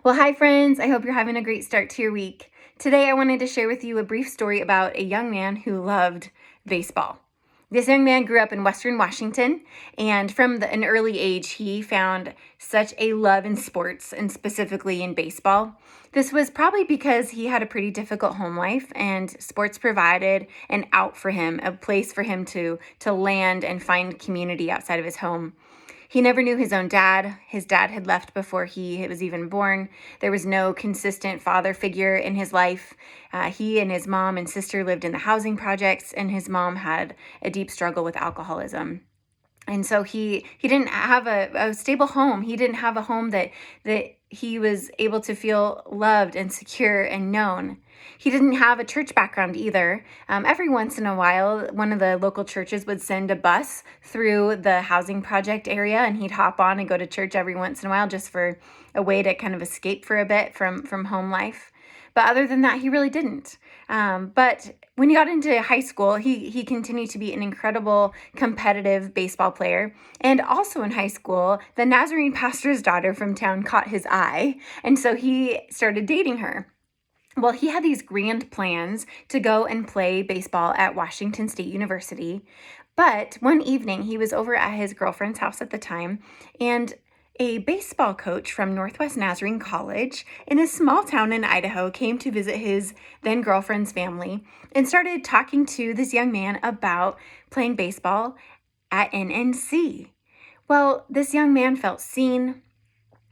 Well, hi friends. I hope you're having a great start to your week. Today I wanted to share with you a brief story about a young man who loved baseball. This young man grew up in Western Washington, and from an early age, he found such a love in sports, and specifically in baseball. This was probably because he had a pretty difficult home life, and sports provided an out for him, a place for him to land and find community outside of his home. He never knew his own dad. His dad had left before he was even born. There was no consistent father figure in his life. He and his mom and sister lived in the housing projects, and his mom had a deep struggle with alcoholism. And so he didn't have a stable home. He didn't have a home that he was able to feel loved and secure and known. He didn't have a church background either. Every once in a while, one of the local churches would send a bus through the housing project area, and he'd hop on and go to church every once in a while just for a way to kind of escape for a bit from home life. But other than that, he really didn't. But when he got into high school, he continued to be an incredible competitive baseball player. And also in high school, the Nazarene pastor's daughter from town caught his eye, and so he started dating her. Well, he had these grand plans to go and play baseball at Washington State University. But one evening, he was over at his girlfriend's house at the time, and a baseball coach from Northwest Nazarene College in a small town in Idaho came to visit his then girlfriend's family and started talking to this young man about playing baseball at NNC. Well, this young man felt seen,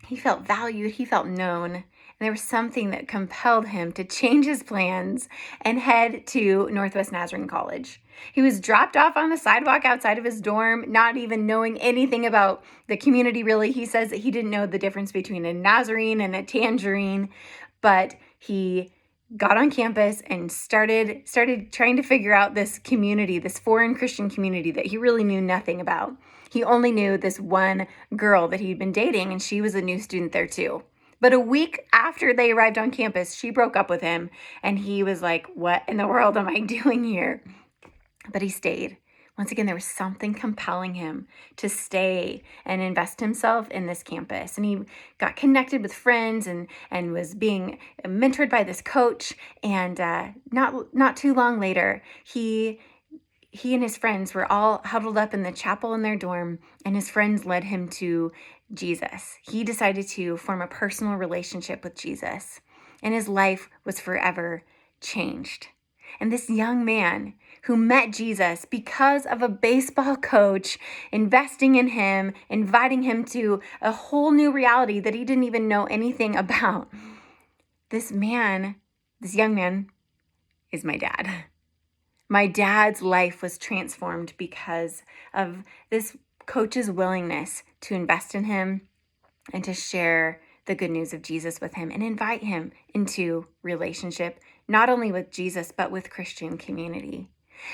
he felt valued, he felt known, and there was something that compelled him to change his plans and head to Northwest Nazarene College. He was dropped off on the sidewalk outside of his dorm, not even knowing anything about the community really. He says that he didn't know the difference between a Nazarene and a tangerine, but he got on campus and started trying to figure out this community, this foreign Christian community that he really knew nothing about. He only knew this one girl that he'd been dating, and she was a new student there too. But a week after they arrived on campus, she broke up with him, and he was like, what in the world am I doing here? But he stayed. Once again, there was something compelling him to stay and invest himself in this campus. And he got connected with friends and was being mentored by this coach. And not too long later, he and his friends were all huddled up in the chapel in their dorm, and his friends led him to Jesus. He decided to form a personal relationship with Jesus, and his life was forever changed. And this young man who met Jesus because of a baseball coach investing in him, inviting him to a whole new reality that he didn't even know anything about. This young man is my dad. My dad's life was transformed because of this coach's willingness to invest in him and to share the good news of Jesus with him and invite him into relationship, not only with Jesus, but with Christian community.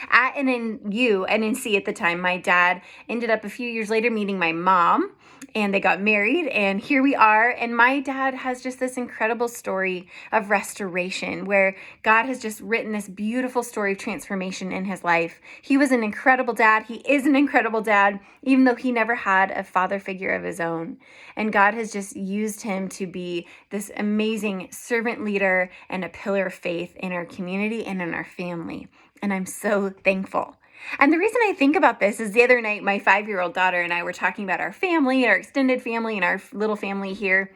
At NNC at the time, my dad ended up a few years later meeting my mom, and they got married, and here we are. And my dad has just this incredible story of restoration where God has just written this beautiful story of transformation in his life. He was an incredible dad. He is an incredible dad, even though he never had a father figure of his own. And God has just used him to be this amazing servant leader and a pillar of faith in our community and in our family. And I'm so thankful. And the reason I think about this is the other night, my 5-year-old daughter and I were talking about our family, our extended family, and our little family here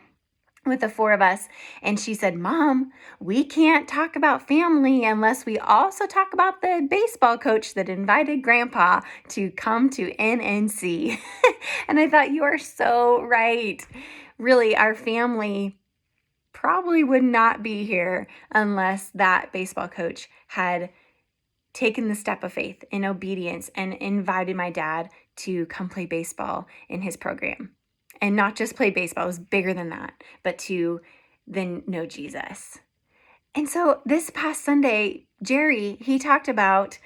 with the 4 of us. And she said, Mom, we can't talk about family unless we also talk about the baseball coach that invited Grandpa to come to NNC. And I thought, you are so right. Really, our family probably would not be here unless that baseball coach had taken the step of faith in obedience and invited my dad to come play baseball in his program. And not just play baseball, it was bigger than that, but to then know Jesus. And so this past Sunday, Jerry, he talked about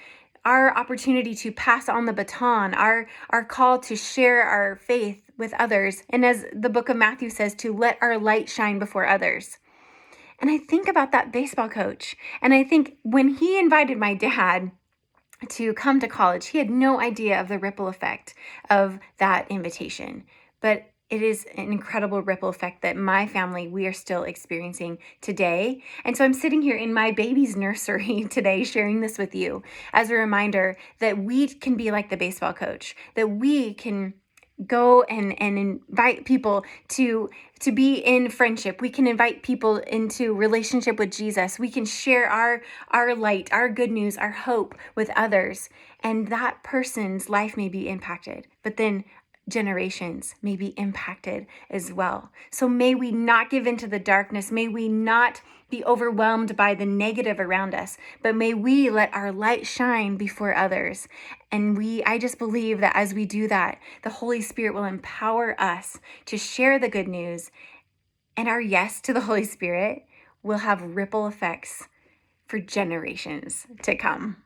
our opportunity to pass on the baton, our call to share our faith with others. And as the book of Matthew says, to let our light shine before others. And I think about that baseball coach. And I think when he invited my dad to come to college, he had no idea of the ripple effect of that invitation. But it is an incredible ripple effect that my family, we are still experiencing today. And so I'm sitting here in my baby's nursery today sharing this with you as a reminder that we can be like the baseball coach, that we can go and invite people to be in friendship. We can invite people into relationship with Jesus. We can share our light, our good news, our hope with others, and that person's life may be impacted, but then generations may be impacted as well. So may we not give into the darkness. May we not be overwhelmed by the negative around us, but may we let our light shine before others. And I just believe that as we do that, the Holy Spirit will empower us to share the good news, and our yes to the Holy Spirit will have ripple effects for generations to come.